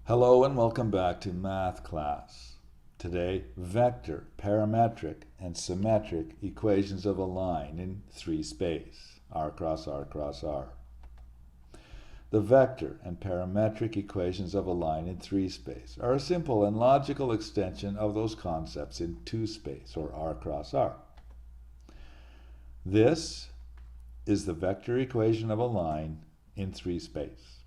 Hello and welcome back to math class. Today, vector, parametric, and symmetric equations of a line in 3 space, r cross r cross r. The vector and parametric equations of a line in 3 space are a simple and logical extension of those concepts in 2 space, or r cross r. This is the vector equation of a line in 3 space.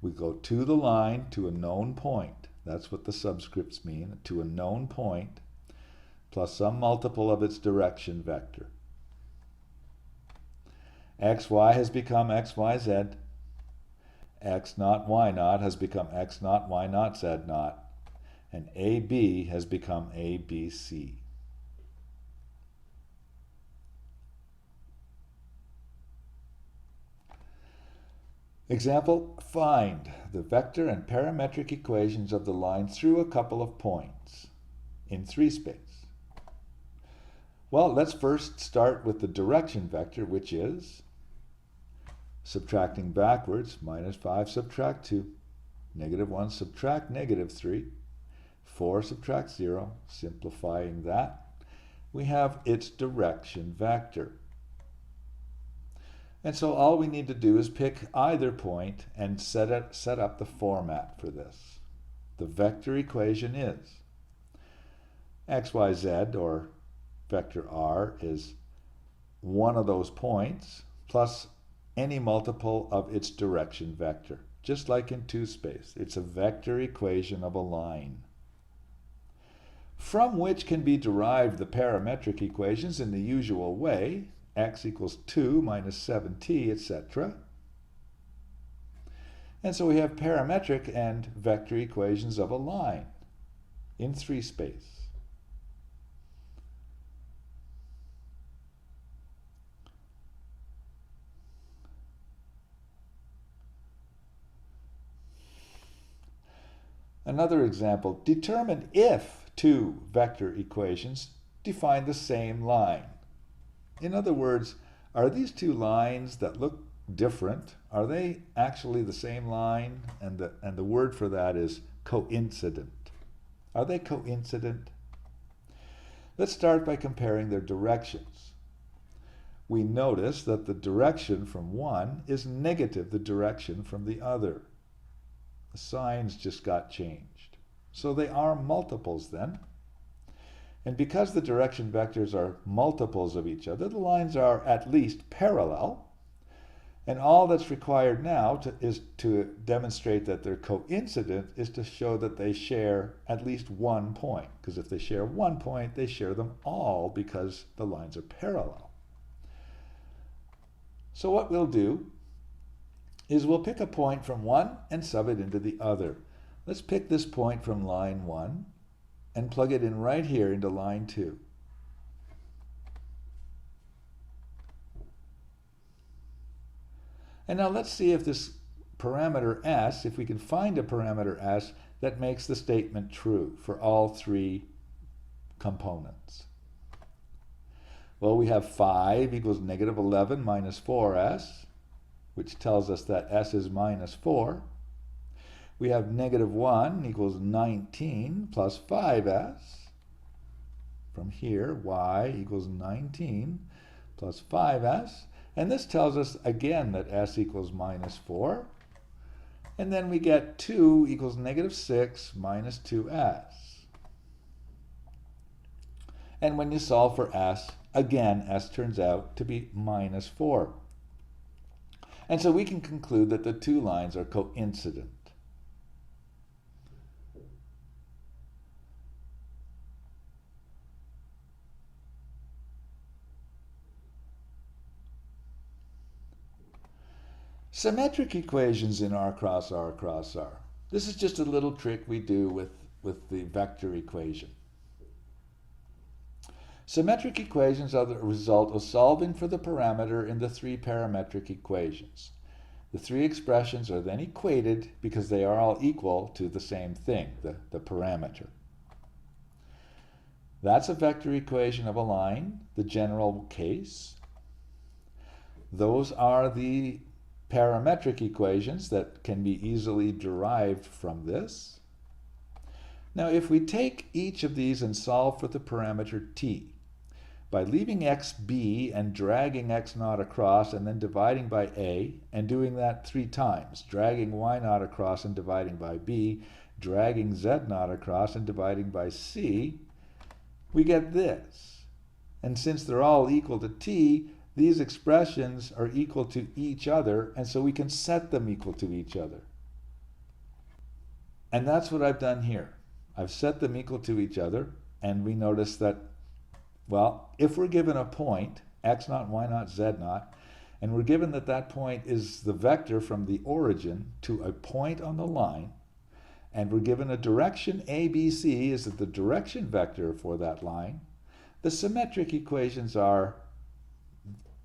We go to the line to a known point. That's what the subscripts mean, to a known point, plus some multiple of its direction vector. xy has become xyz. x naught y naught has become x naught y naught z naught. And AB has become ABC. Example, find the vector and parametric equations of the line through a couple of points in 3 space. Well, let's first start with the direction vector, which is, subtracting backwards, minus 5 subtract 2, negative 1 subtract negative 3, 4 subtract 0, simplifying that, we have its direction vector. And so all we need to do is pick either point and set up the format for this. The vector equation is xyz, or vector r, is one of those points plus any multiple of its direction vector. Just like in 2 space, it's a vector equation of a line, from which can be derived the parametric equations in the usual way. X equals 2 minus 7t, etc. And so we have parametric and vector equations of a line in 3 space. Another example, determine if 2 vector equations define the same line. In other words, are these 2 lines that look different, are they actually the same line? And the word for that is coincident. Are they coincident? Let's start by comparing their directions. We notice that the direction from one is negative the direction from the other. The signs just got changed. So they are multiples then. And because the direction vectors are multiples of each other, the lines are at least parallel. And all that's required now is to demonstrate that they're coincident, is to show that they share at least one point. Because if they share one point, they share them all because the lines are parallel. So what we'll do is we'll pick a point from one and sub it into the other. Let's pick this point from line 1 and plug it in right here into line 2. And now let's see if this parameter s, if we can find a parameter s that makes the statement true for all 3 components. Well, we have 5 equals negative 11 minus 4s, which tells us that s is minus 4. We have negative 1 equals 19 plus 5s. From here, y equals 19 plus 5s. And this tells us again that s equals minus 4. And then we get 2 equals negative 6 minus 2s. And when you solve for s, again, s turns out to be minus 4. And so we can conclude that the 2 lines are coincident. Symmetric equations in r cross r cross r. This is just a little trick we do with the vector equation. Symmetric equations are the result of solving for the parameter in the 3 parametric equations. The 3 expressions are then equated because they are all equal to the same thing, the parameter. That's a vector equation of a line, the general case. Those are the parametric equations that can be easily derived from this. Now, if we take each of these and solve for the parameter t, by leaving x b and dragging x naught across and then dividing by a, and doing that 3 times, dragging y naught across and dividing by b, dragging z naught across and dividing by c, we get this. And since they're all equal to t, these expressions are equal to each other, and so we can set them equal to each other. And that's what I've done here. I've set them equal to each other, and we notice that, well, if we're given a point, x naught, y naught, z naught, and we're given that that point is the vector from the origin to a point on the line, and we're given a direction ABC is the direction vector for that line, the symmetric equations are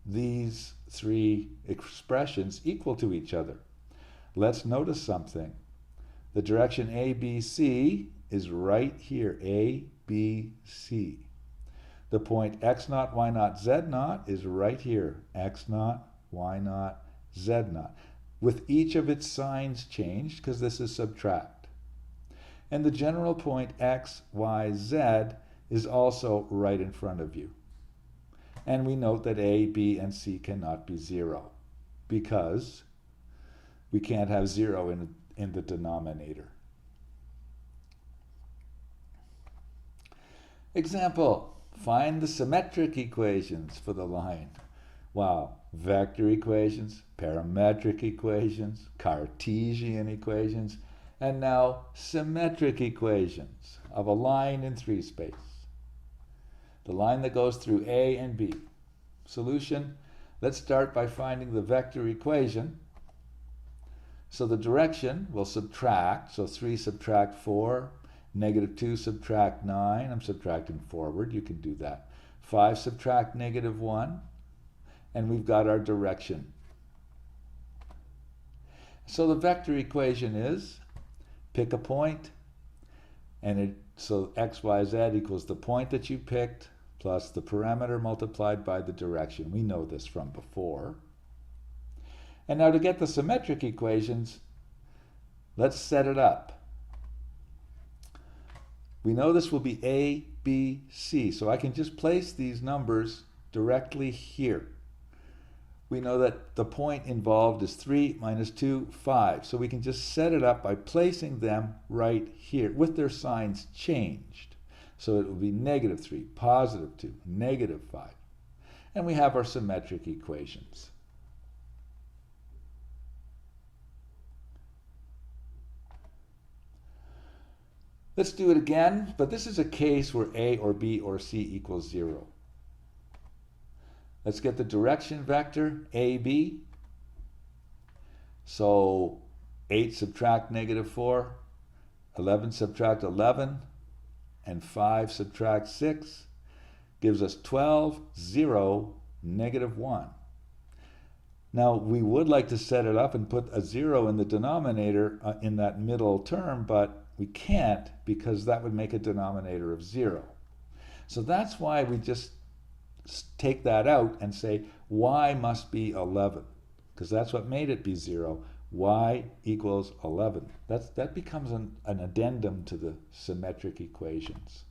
these 3 expressions equal to each other. Let's notice something. The direction ABC is right here, ABC. The point x naught, y naught, z naught is right here, x naught, y naught, z naught, with each of its signs changed because this is subtract. And the general point x, y, z is also right in front of you. And we note that a, b, and c cannot be 0 because we can't have 0 in the denominator. Example, find the symmetric equations for the line. Wow, vector equations, parametric equations, Cartesian equations, and now symmetric equations of a line in 3 space. The line that goes through A and B. Solution, let's start by finding the vector equation. So the direction will subtract, so 3 subtract 4, -2 subtract 9, I'm subtracting forward, you can do that. 5 subtract -1, and we've got our direction. So the vector equation is, pick a point, and so x, y, z equals the point that you picked plus the parameter multiplied by the direction. We know this from before. And now to get the symmetric equations, let's set it up. We know this will be A, B, C, so I can just place these numbers directly here. We know that the point involved is 3 minus 2, 5. So we can just set it up by placing them right here with their signs changed. So it will be -3, +2, -5. And we have our symmetric equations. Let's do it again, but this is a case where A or B or C equals 0. Let's get the direction vector, AB. So 8 subtract -4, 11 subtract 11, and 5 subtract 6 gives us 12, 0, -1. Now, we would like to set it up and put a 0 in the denominator in that middle term, but we can't because that would make a denominator of 0. So that's why we just take that out and say y must be 11, because that's what made it be 0. Y equals 11. That becomes an addendum to the symmetric equations.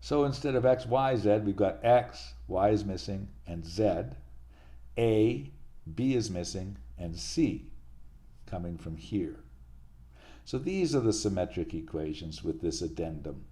So instead of x, y, z, we've got x, y is missing, and z, a, b is missing, and c coming from here. So these are the symmetric equations with this addendum.